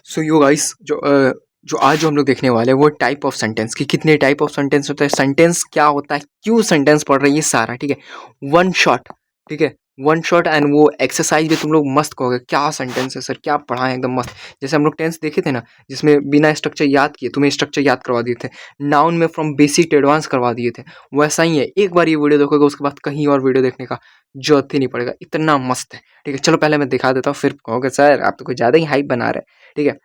सो yo guys जो आज जो हम लोग देखने वाले हैं वो टाइप ऑफ सेंटेंस कि कितने टाइप ऑफ सेंटेंस होता है, सेंटेंस क्या होता है, क्यों सेंटेंस पढ़ रहे हैं, ये सारा ठीक है वन शॉट। ठीक है वन शॉट एंड वो एक्सरसाइज भी तुम लोग मस्त कहोगे क्या सेंटेंस है सर, क्या पढ़ाएं एकदम मस्त। जैसे हम लोग टेंस देखे थे ना, जिसमें बिना स्ट्रक्चर याद किए तुम्हें स्ट्रक्चर याद करवा दिए थे, नाउन में फ्रॉम बेसिक टू एडवांस करवा दिए थे। वैसा ही है, एक बार ये वीडियो देखोगे उसके बाद कहीं और वीडियो देखने का जरूरत ही नहीं पड़ेगा, इतना मस्त है। ठीक है चलो पहले मैं दिखा देता हूँ, फिर कहोगे सर आप तो कुछ ज़्यादा ही हाइप बना रहे हैं। ठीक है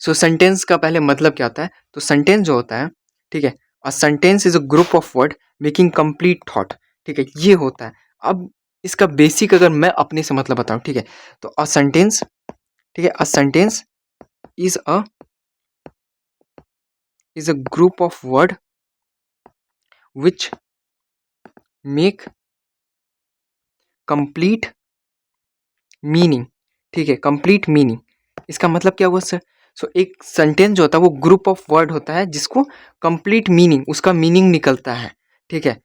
सो सेंटेंस का पहले मतलब क्या होता है, तो सेंटेंस जो होता है, ठीक है, a sentence is a group of word making complete thought. ठीक है ये होता है। अब इसका बेसिक अगर मैं अपने से मतलब बताऊं, ठीक है, तो अ सेंटेंस, ठीक है, a sentence is a group of word which make complete meaning. ठीक है कंप्लीट मीनिंग, इसका मतलब क्या हुआ सर? सो एक सेंटेंस जो होता है वो ग्रुप ऑफ वर्ड होता है जिसको कंप्लीट मीनिंग, उसका मीनिंग निकलता है। ठीक है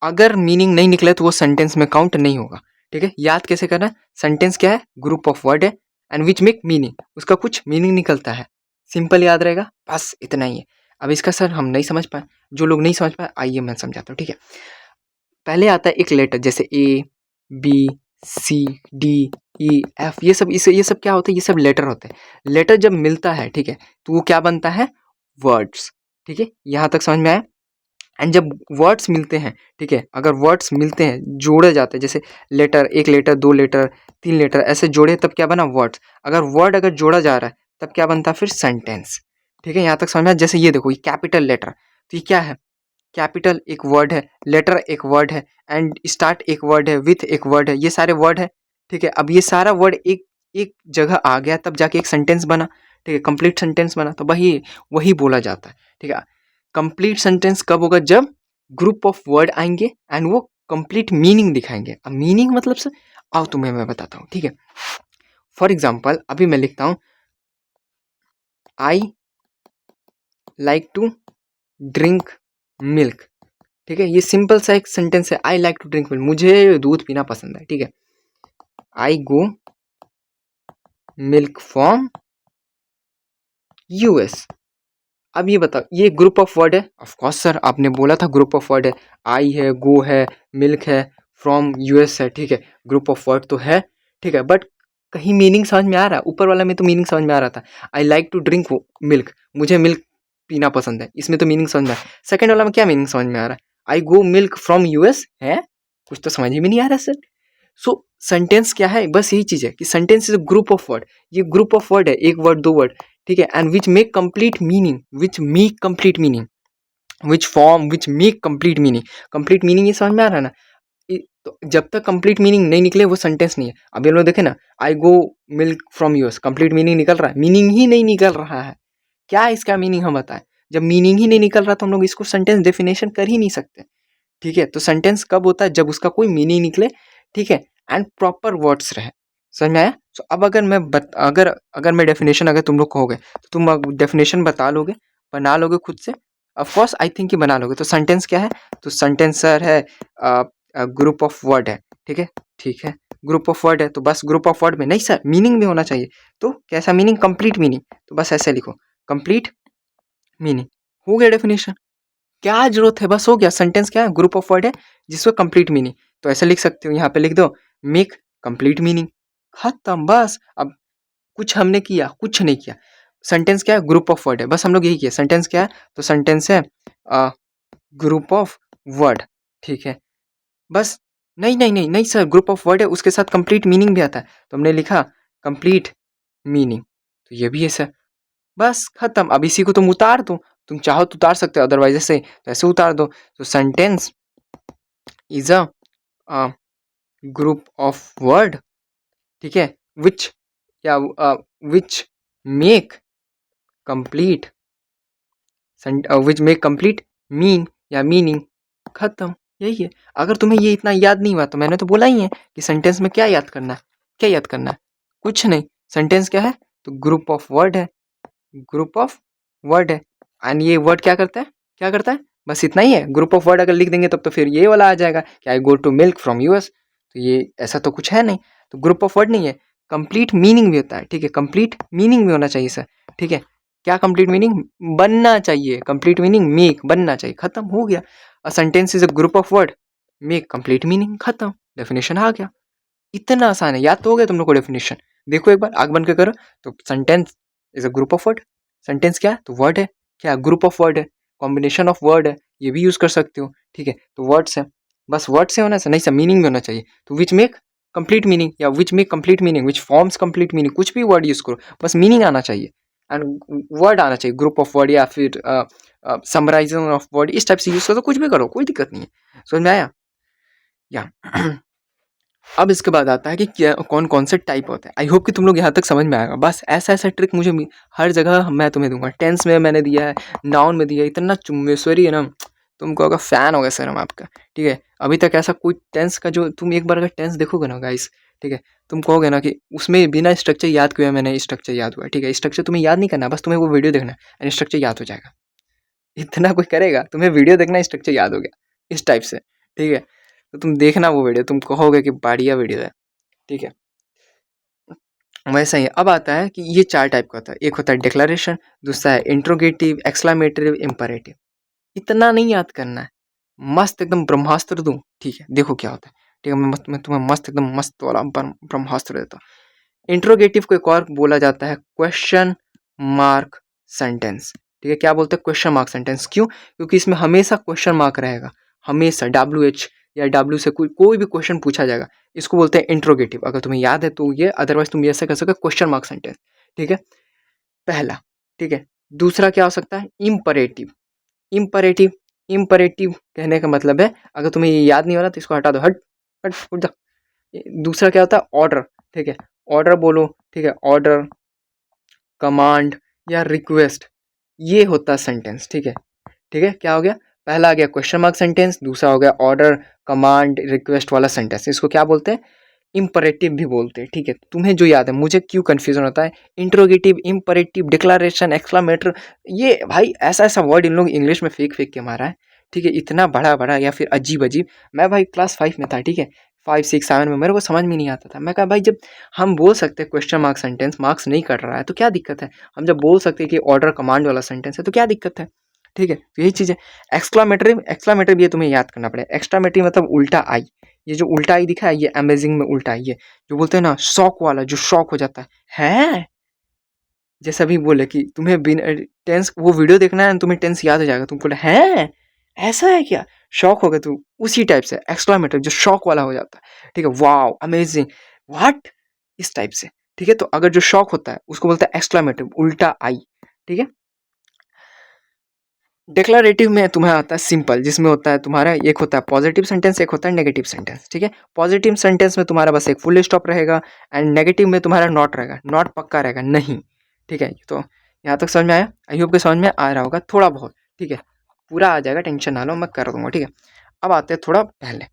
अगर मीनिंग नहीं निकले तो वो सेंटेंस में काउंट नहीं होगा। ठीक है याद कैसे करना है, सेंटेंस क्या है, ग्रुप ऑफ वर्ड है एंड विच मेक मीनिंग, उसका कुछ मीनिंग निकलता है। सिंपल याद रहेगा, बस इतना ही है। अब इसका सर हम नहीं समझ पाए, जो लोग नहीं समझ पाए आइए मैं समझाता हूँ। ठीक है पहले आता है एक लेटर, जैसे A B C D E F, ये सब क्या होता है, ये सब लेटर होते हैं। लेटर जब मिलता है, ठीक है, तो वो क्या बनता है, वर्ड्स। ठीक है यहाँ तक समझ में आया। एंड जब वर्ड्स मिलते हैं, ठीक है, अगर वर्ड्स मिलते हैं जोड़े जाते हैं, जैसे लेटर, एक लेटर, दो लेटर, तीन लेटर, ऐसे जोड़े तब क्या बना, वर्ड्स। अगर वर्ड अगर जोड़ा जा रहा है तब क्या बनता है, फिर सेंटेंस। ठीक है यहाँ तक समझ में आया। जैसे ये देखो, ये कैपिटल लेटर, तो ये क्या है, कैपिटल एक वर्ड है, लेटर एक वर्ड है, एंड स्टार्ट एक वर्ड है, विथ एक वर्ड है, ये सारे वर्ड है। ठीक है अब ये सारा वर्ड एक एक जगह आ गया तब जाके एक सेंटेंस बना। ठीक है कंप्लीट सेंटेंस बना, तो वही वही बोला जाता है। ठीक है कंप्लीट सेंटेंस कब होगा, जब ग्रुप ऑफ वर्ड आएंगे एंड वो कंप्लीट मीनिंग दिखाएंगे। अब मीनिंग मतलब से आओ तुम्हें मैं बताता हूँ। ठीक है फॉर एग्जाम्पल अभी मैं लिखता हूँ, I like to drink milk. ठीक है ये सिंपल सा एक सेंटेंस है, I like to drink milk, मुझे दूध पीना पसंद है। ठीक है I go milk from us. अब ये बताओ ये ग्रुप ऑफ वर्ड है, ऑफ कोर्स सर आपने बोला था ग्रुप ऑफ वर्ड है, आई है, गो है, मिल्क है, फ्रॉम यूएस है। ठीक है ग्रुप ऑफ वर्ड तो है। ठीक है बट कहीं मीनिंग समझ में आ रहा है, ऊपर वाला में तो मीनिंग समझ में आ रहा था, I like to drink milk, मुझे मिल्क पीना पसंद है, इसमें तो मीनिंग समझ में आया। सेकंड वाला में क्या मीनिंग समझ में आ रहा है, I go milk from US है, कुछ तो समझ ही में नहीं आ रहा सर। सो सेंटेंस क्या है, बस यही चीज है कि sentence is a group of word, ये ग्रुप ऑफ वर्ड है, एक वर्ड दो वर्ड। ठीक है and which make complete meaning, which make complete meaning, which form which make complete meaning. Complete meaning ये समझ में आ रहा है ना, तो जब तक कंप्लीट मीनिंग नहीं निकले वो सेंटेंस नहीं है। अभी हम लोग देखे ना, I go milk from US, complete meaning निकल रहा है, मीनिंग ही नहीं निकल रहा है। क्या इसका मीनिंग हम बताएं, जब मीनिंग ही नहीं निकल रहा तो हम लोग इसको सेंटेंस डेफिनेशन कर ही नहीं सकते। ठीक है तो सेंटेंस कब होता है, जब उसका कोई मीनिंग निकले। ठीक है एंड प्रॉपर वर्ड्स रहे। समझ में आया। तो अब अगर अगर अगर मैं डेफिनेशन अगर तुम लोग कहोगे तो तुम डेफिनेशन बता लोगे, बना लोगे खुद से, ऑफ कोर्स आई थिंक कि बना लोगे। तो सेंटेंस क्या है, तो सेंटेंस सर है ग्रुप ऑफ वर्ड है। ठीक है ठीक है ग्रुप ऑफ वर्ड है, तो बस ग्रुप ऑफ वर्ड में नहीं सर मीनिंग भी होना चाहिए। तो कैसा मीनिंग, कंप्लीट मीनिंग, तो बस ऐसे लिखो कंप्लीट मीनिंग, हो गया डेफिनेशन। क्या जरूरत है, बस हो गया। सेंटेंस क्या है, ग्रुप ऑफ वर्ड है जिसको कंप्लीट मीनिंग, तो ऐसे लिख सकते हो, यहाँ पे लिख दो मेक कंप्लीट मीनिंग, खत्म बस। अब कुछ हमने किया, कुछ नहीं किया। सेंटेंस क्या है, ग्रुप ऑफ वर्ड है, बस हम लोग यही किया। सेंटेंस क्या है, तो सेंटेंस है ग्रुप ऑफ वर्ड। ठीक है बस। नहीं नहीं नहीं नहीं सर, ग्रुप ऑफ वर्ड है उसके साथ कंप्लीट मीनिंग भी आता है, तो हमने लिखा कंप्लीट मीनिंग, तो ये भी है सर। बस खत्म। अब इसी को तुम उतार दो, तुम चाहो तो उतार सकते हो, अदरवाइज ऐसे तो ऐसे उतार दो। तो sentence is a group of word, ठीक है, विच या which make complete, which make complete mean या मीनिंग, खत्म। यही है। अगर तुम्हें ये इतना याद नहीं हुआ तो मैंने तो बोला ही है कि सेंटेंस में क्या याद करना है, क्या याद करना है, कुछ नहीं। सेंटेंस क्या है, तो ग्रुप ऑफ वर्ड है, ग्रुप ऑफ वर्ड है। एंड ये वर्ड क्या करता है, क्या करता है, बस इतना ही है। ग्रुप ऑफ वर्ड अगर लिख देंगे तब तो फिर ये वाला आ जाएगा कि I go to milk from US, तो ये ऐसा तो कुछ है नहीं, तो ग्रुप ऑफ वर्ड नहीं है, कंप्लीट मीनिंग भी होता है, ठीक है, कंप्लीट मीनिंग भी होना चाहिए सर, ठीक है। क्या कंप्लीट मीनिंग? बनना चाहिए, कंप्लीट मीनिंग मेक, बनना चाहिए, खत्म हो गया। A sentence is a group of word, make complete meaning, खत्म, डेफिनेशन आ गया। इतना आसान है, याद तो हो गया तुम लोग को डेफिनेशन। देखो एक बार आग बन के करो। तो sentence is a group of word, sentence क्या है? तो वर्ड है, क्या ग्रुप ऑफ वर्ड है, कॉम्बिनेशन ऑफ वर्ड है, ये भी यूज कर सकते हो, ठीक है। तो वर्ड्स है, बस वर्ड से होना, से नहीं सर मीनिंग भी होना चाहिए। तो विच मेक कंप्लीट मीनिंग, या which make complete meaning, which forms complete meaning, कुछ भी वर्ड यूज करो, बस मीनिंग आना चाहिए एंड वर्ड आना चाहिए, ग्रुप ऑफ वर्ड या फिर समराइजेशन ऑफ वर्ड, इस टाइप से यूज करो, कुछ भी करो, कोई दिक्कत नहीं है। समझ में आया? या अब इसके बाद आता है कि क्या कौन कौन से टाइप होते हैं। आई होप कि तुम लोग यहाँ तक समझ में आएगा। बस ऐसा ऐसा ट्रिक मुझे हर जगह मैं तुम्हें दूंगा। टेंस में मैंने दिया है, नाउन में दिया है, इतना चुम्बेश्वरी है ना, तुमको अगर फैन होगा सर हम आपका, ठीक है। अभी तक ऐसा कोई टेंस का, जो तुम एक बार अगर टेंस देखोगे ना गाइस, ठीक है, तुम कहोगे ना कि उसमें बिना स्ट्रक्चर याद किए मैंने स्ट्रक्चर याद हुआ, ठीक है। स्ट्रक्चर तुम्हें याद नहीं करना, बस तुम्हें वो वीडियो देखना है एंड स्ट्रक्चर याद हो जाएगा। इतना कोई करेगा, तुम्हें वीडियो देखना, स्ट्रक्चर याद हो गया, इस टाइप से, ठीक है। तो तुम देखना वो वीडियो, तुम कहोगे कि बढ़िया वीडियो है, ठीक है। वैसा ही अब आता है कि ये चार टाइप का होता है। एक होता है डिक्लेरेशन, दूसरा है इंट्रोगेटिव, एक्सक्लामेटरी, इम्परेटिव। इतना नहीं याद करना है, मस्त एकदम ब्रह्मास्त्र दूं, ठीक है। देखो क्या होता है, ठीक है, मैं तुम्हें मस्त एकदम मस्त वाला ब्रह्मास्त्र देता हूँ। इंट्रोगेटिव को एक और बोला जाता है क्वेश्चन मार्क सेंटेंस, ठीक है। क्या बोलते हैं? Question mark sentence. क्यों? क्योंकि इसमें हमेशा क्वेश्चन मार्क रहेगा, हमेशा WH या W से कोई भी क्वेश्चन पूछा जाएगा, इसको बोलते हैं इंट्रोगेटिव। अगर तुम्हें याद है तो ये, अदरवाइज तुम ऐसे कर सकते क्वेश्चन मार्क सेंटेंस, ठीक है, पहला, ठीक है। दूसरा क्या हो सकता है? इम्परेटिव। इम्परेटिव, इम्परेटिव कहने का मतलब है, अगर तुम्हें ये याद नहीं हो रहा तो इसको हटा दो, हट हट उठ जा। दूसरा क्या होता है? ऑर्डर, ठीक है, ऑर्डर बोलो, ठीक है, ऑर्डर, कमांड या रिक्वेस्ट, ये होता है सेंटेंस, ठीक है। ठीक है, क्या हो गया? पहला आ गया क्वेश्चन मार्क सेंटेंस, दूसरा हो गया ऑर्डर, कमांड, रिक्वेस्ट वाला सेंटेंस, इसको क्या बोलते हैं? इम्परेटिव भी बोलते हैं, ठीक है। तुम्हें जो याद है, मुझे क्यों कंफ्यूजन होता है, इंट्रोगेटिव, इम्परेटिव, डिक्लेरेशन, एक्सक्लामेटर, ये भाई ऐसा ऐसा वर्ड इन लोग इंग्लिश में फेंक फेंक के मारा है, ठीक है, इतना बड़ा बड़ा या फिर अजीब अजीब। मैं भाई क्लास 5 में था, ठीक है, 5 6 7 में, मेरे को समझ में नहीं आता था। मैं कहा भाई जब हम बोल सकते हैं क्वेश्चन मार्क सेंटेंस मार्क्स नहीं कर रहा है तो क्या दिक्कत है, हम जब बोल सकते हैं कि ऑर्डर कमांड वाला सेंटेंस है तो क्या दिक्कत है, ठीक है। तो यही चीज़ है। एक्सक्लामेटरी, एक्सक्लामेटरी ये तुम्हें याद करना पड़ेगा। एक्स्ट्रामेटरी मतलब उल्टा आई, ये जो उल्टा आई दिखा है ये अमेजिंग में उल्टा आई है, जो बोलते हैं ना शॉक वाला, जो शॉक हो जाता है जैसा भी बोले कि तुम्हें बिना टेंस, वो वीडियो देखना है तुम्हें टेंस याद हो जाएगा, तुम बोले हैं ऐसा है क्या, शॉक हो गया तू, उसी टाइप से एक्सक्लामेटरी जो शॉक वाला हो जाता है, ठीक है, वाओ अमेजिंग व्हाट, इस टाइप से, ठीक है। तो अगर जो शॉक होता है उसको बोलते हैं एक्सक्लामेटरी, उल्टा आई, ठीक है। डिक्लेरेटिव में तुम्हें आता है सिंपल, जिसमें होता है तुम्हारा एक होता है पॉजिटिव सेंटेंस, एक होता है नेगेटिव सेंटेंस, ठीक है। पॉजिटिव सेंटेंस में तुम्हारा बस एक फुल स्टॉप रहेगा एंड नेगेटिव में तुम्हारा नॉट रहेगा, नॉट पक्का रहेगा नहीं, ठीक है। तो यहाँ तक समझ में आया? आई होप के समझ में आ रहा होगा थोड़ा बहुत, ठीक है, पूरा आ जाएगा, टेंशन ना लो, मैं कर दूंगा, ठीक है। अब आते हैं थोड़ा पहले,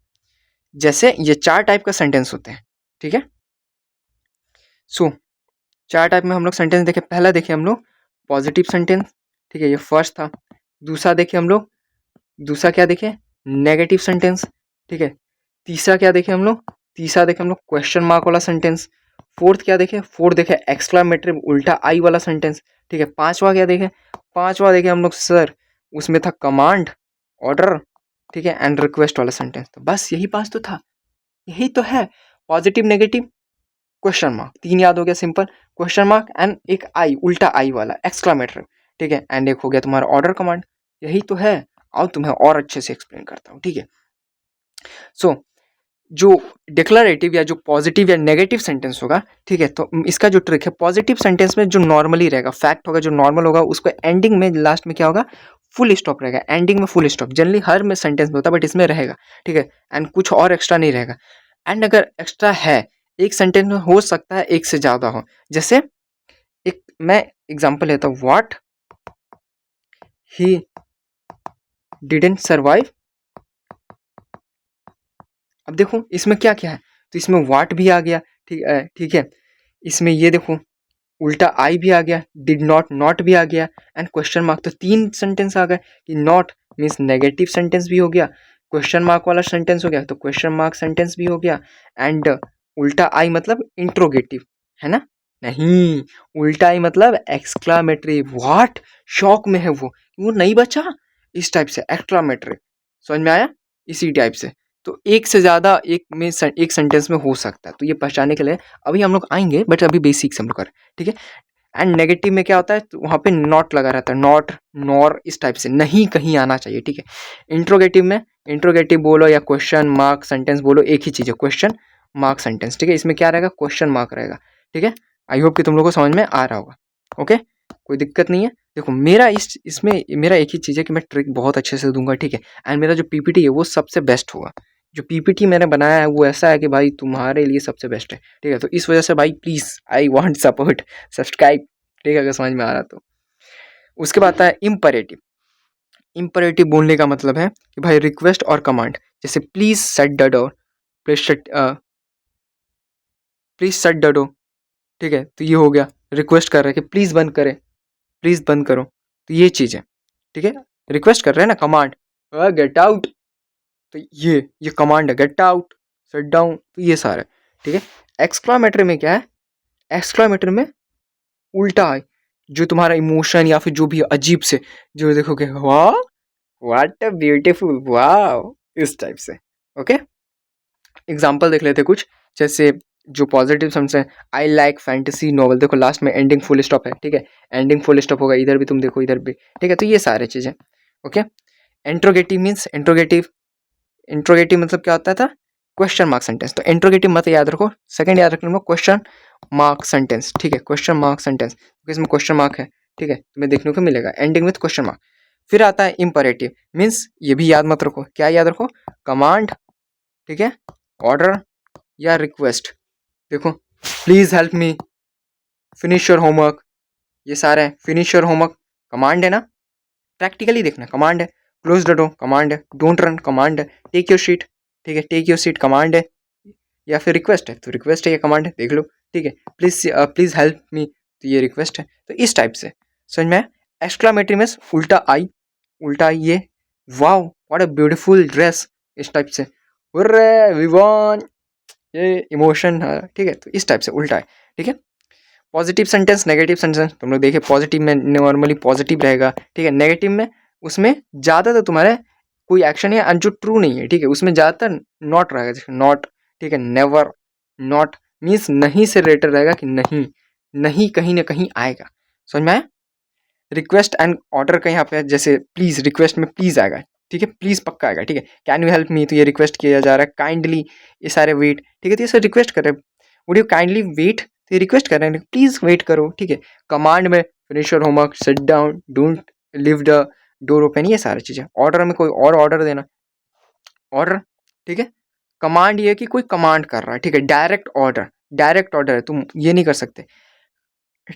जैसे ये चार टाइप का सेंटेंस होते हैं, ठीक है। सो चार टाइप में हम लोग सेंटेंस देखे, पहला देखे हम लोग पॉजिटिव सेंटेंस, ठीक है, ये फर्स्ट था। दूसरा देखे हम लोग, दूसरा क्या देखे? नेगेटिव सेंटेंस, ठीक है। तीसरा क्या देखे हम लोग? तीसरा देखे हम लोग क्वेश्चन मार्क वाला सेंटेंस। फोर्थ क्या देखे? फोर्थ देखे एक्सक्लामेटरी उल्टा आई वाला सेंटेंस, ठीक है। पांचवा क्या देखे? पांचवा देखे हम लोग सर, उसमें था कमांड, ऑर्डर, ठीक है, एंड रिक्वेस्ट वाला सेंटेंस। तो बस यही पांच तो था, यही तो है। पॉजिटिव, नेगेटिव, क्वेश्चन मार्क, तीन याद हो गया सिंपल, क्वेश्चन मार्क एंड एक आई, उल्टा आई वाला एक्सक्लामेटरी, ठीक है, एंड एक हो गया तुम्हारा ऑर्डर कमांड, यही तो है। आओ तुम्हें और अच्छे से एक्सप्लेन करता हूँ, ठीक है। सो जो डिक्लेरेटिव या जो पॉजिटिव या नेगेटिव सेंटेंस होगा, ठीक है, तो इसका जो ट्रिक है, पॉजिटिव सेंटेंस में जो नॉर्मली रहेगा, फैक्ट होगा, जो नॉर्मल होगा, उसको एंडिंग में लास्ट में क्या होगा? फुल स्टॉप रहेगा, एंडिंग में फुल स्टॉप, जनरली हर में सेंटेंस में होता है बट इसमें रहेगा, ठीक है, एंड कुछ और एक्स्ट्रा नहीं रहेगा। एंड अगर एक्स्ट्रा है एक सेंटेंस में, हो सकता है एक से ज़्यादा हो, जैसे एक मैं एग्जांपल लेता हूँ, व्हाट ही डिडंट सर्वाइव। अब देखो इसमें क्या क्या है, तो इसमें व्हाट भी आ गया, ठीक है, इसमें ये देखो उल्टा आई भी आ गया, डिड नॉट, नॉट भी आ गया, एंड क्वेश्चन मार्क, तो तीन सेंटेंस आ गए कि नॉट मीन्स नेगेटिव सेंटेंस भी हो गया, क्वेश्चन मार्क वाला सेंटेंस हो गया तो क्वेश्चन मार्क सेंटेंस भी हो गया, एंड उल्टा आई मतलब इंट्रोगेटिव, है ना? नहीं, उल्टा आई मतलब एक्सक्लामेटरी। व्हाट? शॉक में है वो नहीं बचा, इस टाइप से एक्सक्लामेटरी। समझ में आया? इसी टाइप से। तो एक से ज़्यादा एक सेंटेंस में हो सकता है, तो ये पहचानने के लिए अभी हम लोग आएंगे, बट अभी बेसिक से हम लोग कर, ठीक है। एंड नेगेटिव में क्या होता है, तो वहाँ पे नॉट लगा रहता है, नॉट, नॉर, इस टाइप से, नहीं कहीं आना चाहिए, ठीक है। इंट्रोगेटिव में इंट्रोगेटिव बोलो या क्वेश्चन मार्क सेंटेंस बोलो, एक ही चीज़ है, क्वेश्चन मार्क सेंटेंस, ठीक है। इसमें क्या रहेगा, क्वेश्चन मार्क रहेगा, ठीक है। आई होप कि तुम लोग को समझ में आ रहा होगा, ओके, कोई दिक्कत नहीं है। देखो मेरा इसमें मेरा एक ही चीज़ है कि मैं ट्रिक बहुत अच्छे से दूंगा, ठीक है। एंड मेरा जो पीपीटी है वो सबसे बेस्ट होगा। जो पीपीटी मैंने बनाया है वो ऐसा है कि भाई तुम्हारे लिए सबसे बेस्ट है, ठीक है। तो इस वजह से भाई please I want support, subscribe, ठीक है, अगर समझ में आ रहा तो। उसके बाद आता है इम्परेटिव। इम्परेटिव बोलने का मतलब है कि भाई रिक्वेस्ट और कमांड, जैसे please shut the door, please shut the door, ठीक है। तो ये हो गया, रिक्वेस्ट कर रहे हैं कि प्लीज बंद करें, प्लीज बंद करो, तो ये चीज़ है, ठीक है। रिक्वेस्ट कर रहे हैं ना, कमांड, गेट आउट, तो ये कमांड है, गेट आउट, शट डाउन, तो ये सारा, ठीक है। एक्सक्लामेटरी में क्या है, एक्सक्लामेटरी में उल्टा है, जो तुम्हारा इमोशन या फिर जो भी अजीब से, जो देखोगे वाह, व्हाट अ ब्यूटीफुल, वाओ, इस टाइप से, ओके। एग्जांपल देख लेते कुछ, जैसे जो पॉजिटिव सेंस है, आई लाइक फैंटेसी नॉवल, देखो लास्ट में एंडिंग फुल स्टॉप है, ठीक है, एंडिंग फुल स्टॉप होगा, इधर भी तुम देखो, इधर भी, ठीक है। तो ये सारे चीज़ें, ओके। इंट्रोगेटिव मीन्स, इंट्रोगेटिव मतलब क्या होता था, क्वेश्चन मार्क सेंटेंस। तो इंट्रोगेटिव मत याद रखो, सेकंड याद रखना, क्वेश्चन मार्क सेंटेंस, ठीक है, क्वेश्चन मार्क सेंटेंस, क्योंकि इसमें क्वेश्चन मार्क है, ठीक है, तुम्हें देखने को मिलेगा एंडिंग विथ क्वेश्चन मार्क। फिर आता है इंपरेटिव मीन्स, ये भी याद मत रखो, क्या याद रखो, कमांड, ठीक है, ऑर्डर या रिक्वेस्ट। देखो please help me, finish your homework, ये सारे हैं, फिनिश योर होमवर्क कमांड है ना, प्रैक्टिकली देखना कमांड है, क्लोज द डोर कमांड है, डोंट रन कमांड है, टेक योर सीट, ठीक है, टेक योर सीट कमांड है, या फिर रिक्वेस्ट है तो रिक्वेस्ट है या कमांड है, देख लो, ठीक है। प्लीज हेल्प मी, तो ये रिक्वेस्ट है, तो इस टाइप से समझ में। एक्सक्लामेटरी में उल्टा आई, उल्टा आई ये, wow what a beautiful dress, इस टाइप से, हुर्रे वी वॉन, ये इमोशन है, ठीक है। तो इस टाइप से उल्टा है, ठीक है। पॉजिटिव सेंटेंस, नेगेटिव सेंटेंस, तुम लोग देखिए, पॉजिटिव में नॉर्मली पॉजिटिव रहेगा, ठीक है। नेगेटिव में उसमें ज़्यादातर तुम्हारे कोई एक्शन है जो ट्रू नहीं है, ठीक है, उसमें ज़्यादातर नॉट रहेगा, जैसे नॉट, ठीक है, नेवर, नॉट मीन्स नहीं से रिलेटेड रहेगा, कि नहीं, नहीं कहीं ना कहीं आएगा, समझ में आया। रिक्वेस्ट एंड ऑर्डर का यहाँ पे जैसे प्लीज, रिक्वेस्ट में प्लीज आएगा, ठीक है, प्लीज पक्का आएगा, ठीक है। कैन यू हेल्प मी, तो ये रिक्वेस्ट किया जा रहा है, काइंडली, ये सारे वेट, ठीक है, तो ये सब रिक्वेस्ट कर रहे हैं, वुड यू काइंडली वेट, तो ये रिक्वेस्ट कर रहे हैं, प्लीज वेट करो, ठीक है। कमांड में finish your homework, sit down, don't live the door open, ये सारी चीज़ें। ऑर्डर में कोई और ऑर्डर देना, ऑर्डर, ठीक है। कमांड ये है कि कोई कमांड कर रहा है, ठीक है, डायरेक्ट ऑर्डर, डायरेक्ट ऑर्डर है, तुम ये नहीं कर सकते,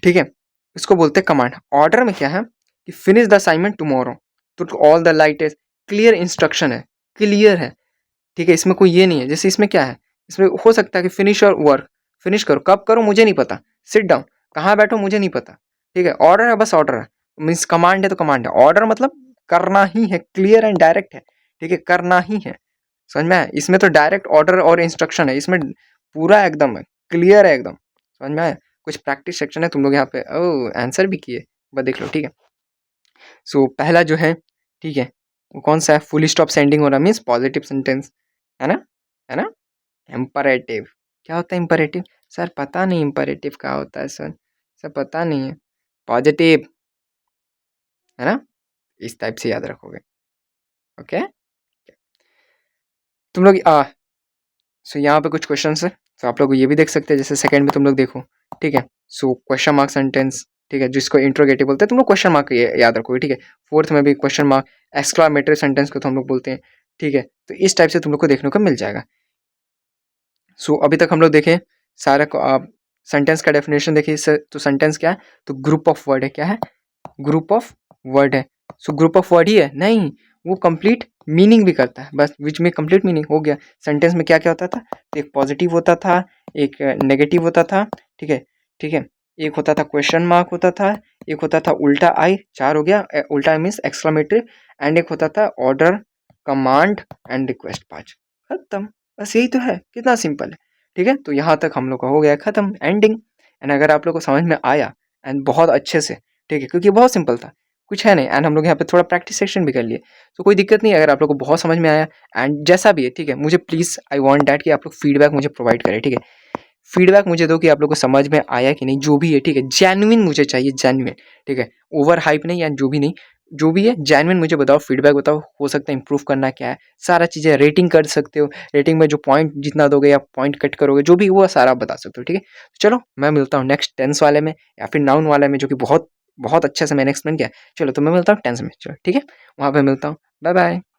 ठीक है, इसको बोलते हैं कमांड। ऑर्डर में क्या है कि फिनिश द असाइनमेंट टुमारो, तो all the light is clear, instruction है, क्लियर है, ठीक है, इसमें कोई ये नहीं है। जैसे इसमें क्या है, इसमें हो सकता है कि फिनिश योर वर्क, फिनिश करो, कब करो मुझे नहीं पता, सिट डाउन, कहाँ बैठो मुझे नहीं पता, ठीक है। ऑर्डर है, बस ऑर्डर है, मीन्स कमांड है तो कमांड है, ऑर्डर मतलब करना ही है, क्लियर एंड डायरेक्ट है, ठीक है, करना ही है, समझ में आया। इसमें तो डायरेक्ट ऑर्डर और इंस्ट्रक्शन है, इसमें पूरा एकदम क्लियर है, एकदम समझ में आया। कुछ प्रैक्टिस सेक्शन है, तुम लोग यहाँ पे ओ आंसर भी किए, बस देख लो, ठीक है। सो पहला जो है, ठीक है, वो कौन सा है, फुल स्टॉप से एंडिंग हो रहा, मीन्स पॉजिटिव सेंटेंस, है ना, है ना। इम्परेटिव, क्या होता है इम्परेटिव, सर पता नहीं इम्परेटिव क्या होता है सर, सर पता नहीं है, पॉजिटिव, है ना, इस टाइप से याद रखोगे, ओके। तुम लोग सो यहाँ पे कुछ क्वेश्चन है, तो आप लोग ये भी देख सकते हैं, जैसे सेकंड में तुम लोग देखो, ठीक है। सो क्वेश्चन मार्क सेंटेंस, ठीक है, जिसको इंट्रोगेटिव बोलते हैं, तुम लोग क्वेश्चन मार्क याद रखोगे, ठीक है। फोर्थ में भी क्वेश्चन मार्क, एक्सक्लामेटरी सेंटेंस को तो हम लोग बोलते हैं, ठीक है। तो इस टाइप से तुम लोग को देखने को मिल जाएगा। सो अभी तक हम लोग देखें सारा सेंटेंस का डेफिनेशन देखिए, तो सेंटेंस क्या है, तो ग्रुप ऑफ वर्ड है, क्या है, ग्रुप ऑफ वर्ड है। सो ग्रुप ऑफ वर्ड ही है नहीं, वो कंप्लीट मीनिंग भी करता है, बस विच में कंप्लीट मीनिंग हो गया। सेंटेंस में क्या क्या होता था, तो एक पॉजिटिव होता था, एक नेगेटिव होता था, ठीक है, ठीक है, एक होता था क्वेश्चन मार्क होता था, एक होता था उल्टा आई, चार हो गया, उल्टा मीन्स एक्सक्लामेटरी, एंड एक होता था ऑर्डर, कमांड एंड रिक्वेस्ट, पाँच, खत्म, बस यही तो है, कितना सिंपल है, ठीक है। तो यहाँ तक हम लोग का हो गया खत्म, एंडिंग। एंड अगर आप लोग को समझ में आया एंड बहुत अच्छे से, ठीक है, क्योंकि बहुत सिंपल था, कुछ है नहीं, एंड हम लोग यहाँ पे थोड़ा प्रैक्टिस सेक्शन भी कर लिए, तो कोई दिक्कत नहीं है अगर आप लोग को बहुत समझ में आया एंड जैसा भी है, ठीक है, मुझे प्लीज़ आई वांट दैट कि आप लोग फीडबैक मुझे प्रोवाइड करें, ठीक है, फीडबैक मुझे दो कि आप लोग को समझ में आया कि नहीं, जो भी है, ठीक है, जेन्युइन मुझे चाहिए, जेन्युइन, ठीक है, ओवर हाइप नहीं या जो भी नहीं, जो भी है जेन्युइन मुझे बताओ, फीडबैक बताओ, हो सकता है इंप्रूव करना क्या है, सारा चीज़ें रेटिंग कर सकते हो, रेटिंग में जो पॉइंट जितना दोगे या पॉइंट कट करोगे, जो भी वो सारा आप बता सकते हो, ठीक है। चलो मैं मिलता हूँ नेक्स्ट टेंस वाले में या फिर नाउन वाले में, जो कि बहुत बहुत अच्छे से मैंने एक्सप्लेन किया। चलो तो मैं मिलता हूँ टेंस में, चलो ठीक है, वहाँ पे मिलता हूँ, बाय बाय।